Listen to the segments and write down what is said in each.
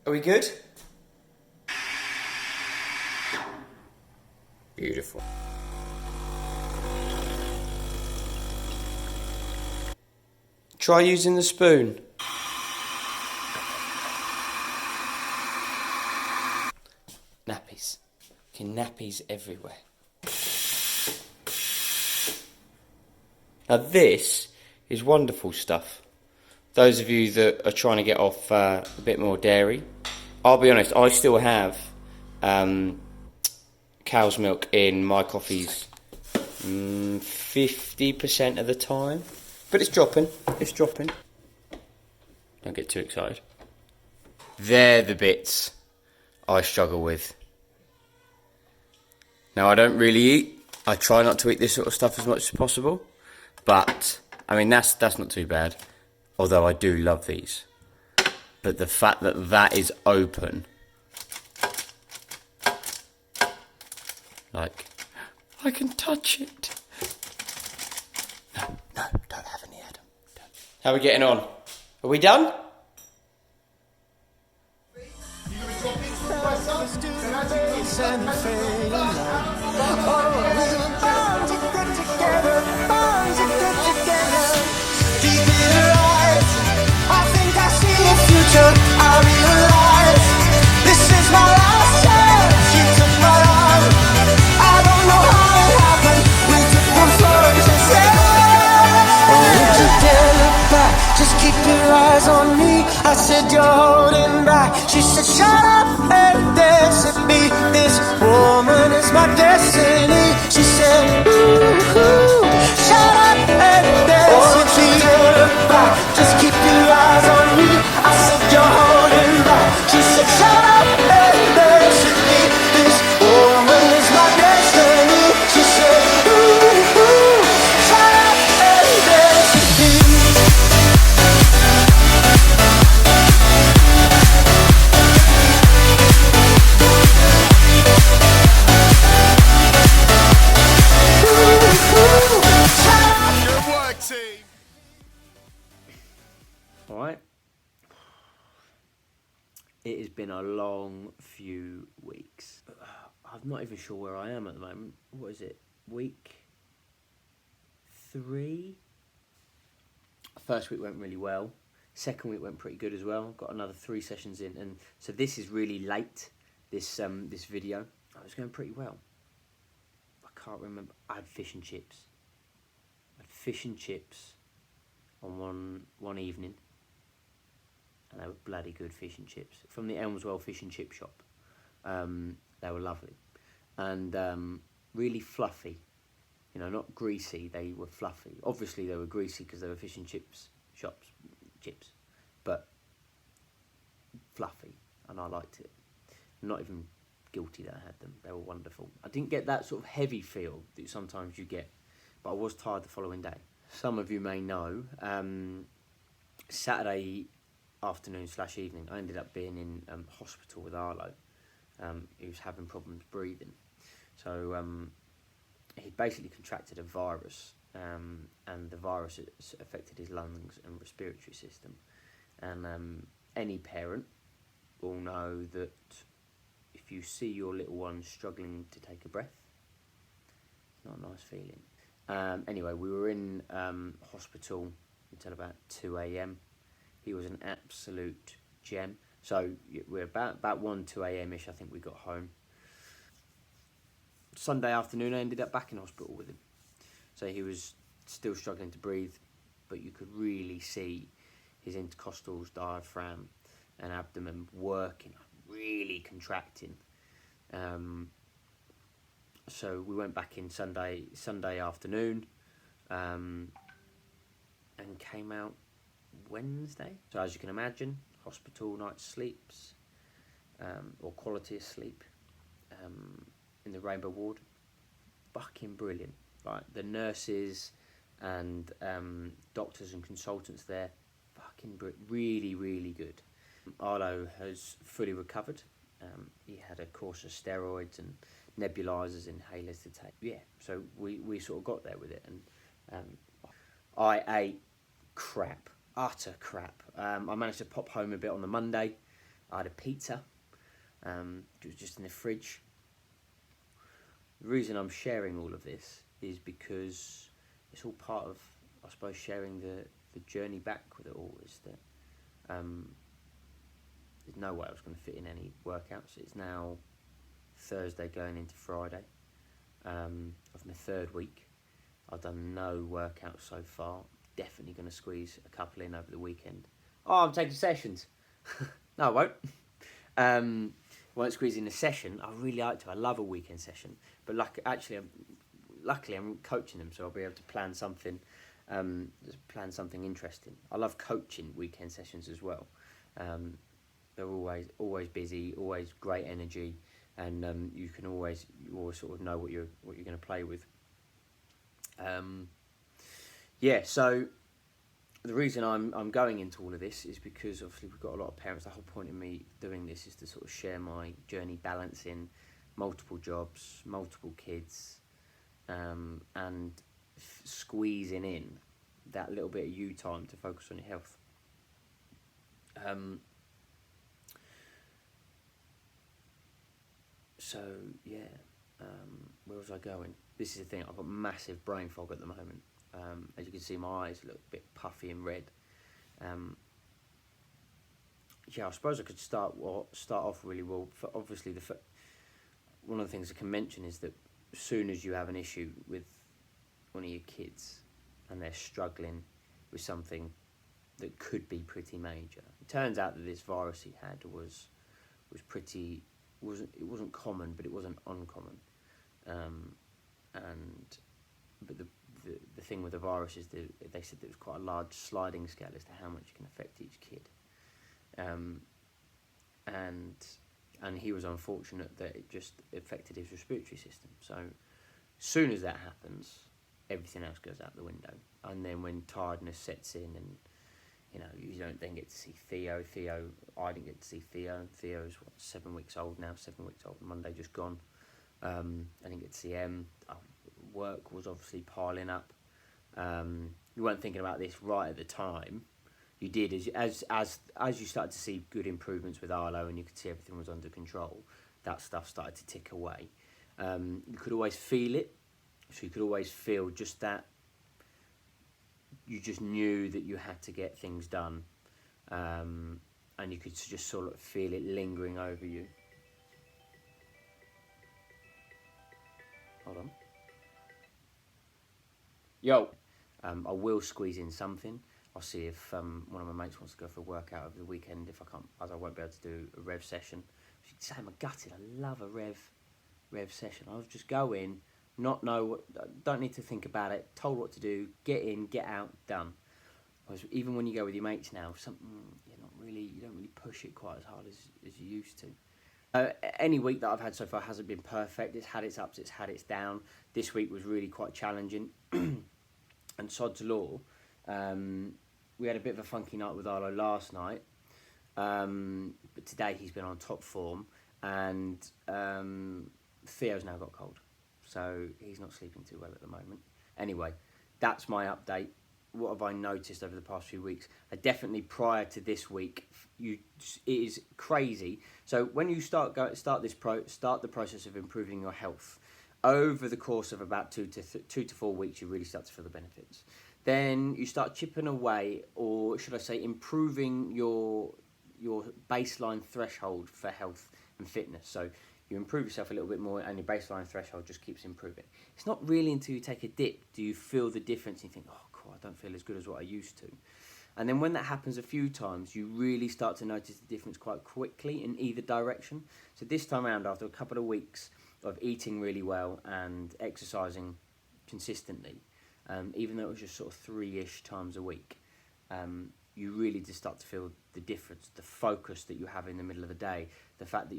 Are we good? Beautiful. Try using the spoon. Nappies. Okay, nappies everywhere. Now this is wonderful stuff. Those of you that are trying to get off a bit more dairy, I'll be honest, I still have cow's milk in my coffees 50% of the time. But it's dropping, Don't get too excited. They're the bits I struggle with. Now I don't really eat. I try not to eat this sort of stuff as much as possible. But, I mean, that's not too bad. Although I do love these. But the fact that that is open. Like, I can touch it. No, don't have any, Adam. Don't. How are we getting on? Are we done? I realize this is my last chance. You took my arm. I don't know how it happened. We took one flourish and said, would you dare look back? Just keep your eyes on me. I said, you're holding back. She said, shut up and dance with me. This woman is my destiny. She said, ooh, shut up and dance with me. Look back. Just keep your eyes on me. I said, you're holding back. She said, shut up and dance with me. This woman is my destiny. She said, ooh, shut up and dance with me. Good work, team. Alright. It has been a long few weeks. I'm not even sure where I am at the moment. What is it? Week 3? First week went really well. Second week went pretty good as well. Got another 3 sessions in, and so this is really late. This video. I was going pretty well. I can't remember. I had fish and chips. On one evening. And they were bloody good fish and chips from the Elmswell fish and chip shop. They were lovely and really fluffy, you know, not greasy. They were fluffy. Obviously they were greasy because they were fish and chips chips, but fluffy, and I liked it. I'm not even guilty that I had them. They were wonderful. I didn't get that sort of heavy feel that sometimes you get, but I was tired the following day. Some of you may know, Saturday afternoon / evening, I ended up being in hospital with Arlo. He was having problems breathing. So he basically contracted a virus, and the virus affected his lungs and respiratory system. And any parent will know that if you see your little one struggling to take a breath, it's not a nice feeling. Anyway, we were in hospital until about 2 a.m. He was an absolute gem. So we're about 1, 2 a.m-ish, I think we got home. Sunday afternoon, I ended up back in hospital with him. So he was still struggling to breathe, but you could really see his intercostals, diaphragm and abdomen working, really contracting. So we went back in Sunday afternoon, and came out Wednesday. So as you can imagine, hospital night sleeps, or quality of sleep, in the Rainbow Ward, fucking brilliant. Like the nurses and doctors and consultants there, fucking really, really good. Arlo has fully recovered. He had a course of steroids and nebulizers, inhalers to take. Yeah, so we sort of got there with it, and I ate crap, utter crap. I managed to pop home a bit on the Monday, I had a pizza. It was just in the fridge. The reason I'm sharing all of this is because it's all part of, I suppose, sharing the journey back with it all. Is that there's no way I was going to fit in any workouts. It's now Thursday going into Friday of my third week. I've done no workouts so far. Definitely going to squeeze a couple in over the weekend. Oh, I'm taking sessions. No, I won't. Won't squeeze in a session. I really like to. I love a weekend session. But luckily I'm coaching them, so I'll be able to plan something interesting. I love coaching weekend sessions as well. They're always busy, always great energy, and you always sort of know what you're going to play with. So the reason I'm going into all of this is because obviously we've got a lot of parents. The whole point of me doing this is to sort of share my journey balancing multiple jobs, multiple kids, and squeezing in that little bit of you time to focus on your health. Where was I going? This is the thing, I've got massive brain fog at the moment. As you can see, my eyes look a bit puffy and red. I suppose I could start off really well. Obviously, one of the things I can mention is that as soon as you have an issue with one of your kids and they're struggling with something that could be pretty major, it turns out that this virus he had wasn't common, but it wasn't uncommon. But the thing with the virus is that they said there was quite a large sliding scale as to how much it can affect each kid. And he was unfortunate that it just affected his respiratory system. So as soon as that happens, everything else goes out the window. And then when tiredness sets in, and you don't then get to see Theo. I didn't get to see Theo. Theo's 7 weeks old now. 7 weeks old. Monday just gone. I didn't get to see Em. Work was obviously piling up. You weren't thinking about this right at the time. You did as you started to see good improvements with Arlo, and you could see everything was under control. That stuff started to tick away. You could always feel it, so you could always feel just that. You just knew that you had to get things done, and you could just sort of feel it lingering over you. Hold on. Yo, I will squeeze in something. I'll see if one of my mates wants to go for a workout over the weekend. If I can't, as I won't be able to do a rev session. I'm gutted. I love a rev session. I'll just go in, don't need to think about it. Told what to do. Get in, get out, done. Whereas even when you go with your mates now, you don't really push it quite as hard as you used to. Any week that I've had so far hasn't been perfect. It's had its ups, it's had its down. This week was really quite challenging. And sod's law, we had a bit of a funky night with Arlo last night, but today he's been on top form, and Theo's now got cold, so he's not sleeping too well at the moment. Anyway, that's my update. What have I noticed over the past few weeks? Definitely prior to this week, it is crazy. So when you start the process of improving your health, over the course of about 2 to 4 weeks, you really start to feel the benefits. Then you start chipping away, or should I say, improving your baseline threshold for health and fitness. So you improve yourself a little bit more, and your baseline threshold just keeps improving. It's not really until you take a dip do you feel the difference and you think, oh, cool, I don't feel as good as what I used to. And then when that happens a few times, you really start to notice the difference quite quickly in either direction. So this time around, after a couple of weeks of eating really well and exercising consistently, even though it was just sort of 3-ish times a week, you really just start to feel the difference, the focus that you have in the middle of the day, the fact that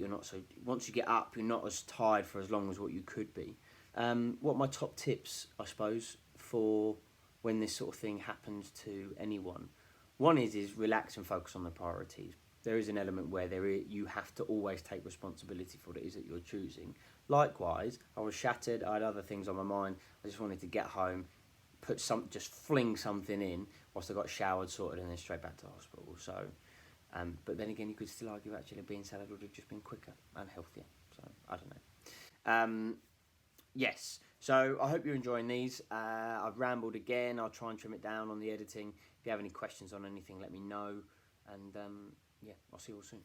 once you get up, you're not as tired for as long as what you could be. What are my top tips, I suppose, for when this sort of thing happens to anyone? One is relax and focus on the priorities. There is an element where you have to always take responsibility for what it is that you're choosing. Likewise, I was shattered, I had other things on my mind, I just wanted to get home, just fling something in whilst I got showered, sorted, and then straight back to the hospital. So But then again, you could still argue actually bean salad would have just been quicker and healthier. So I don't know. Yes, so I hope you're enjoying these. I've rambled again. I'll try and trim it down on the editing. If you have any questions on anything, let me know. And yeah, I'll see you all soon.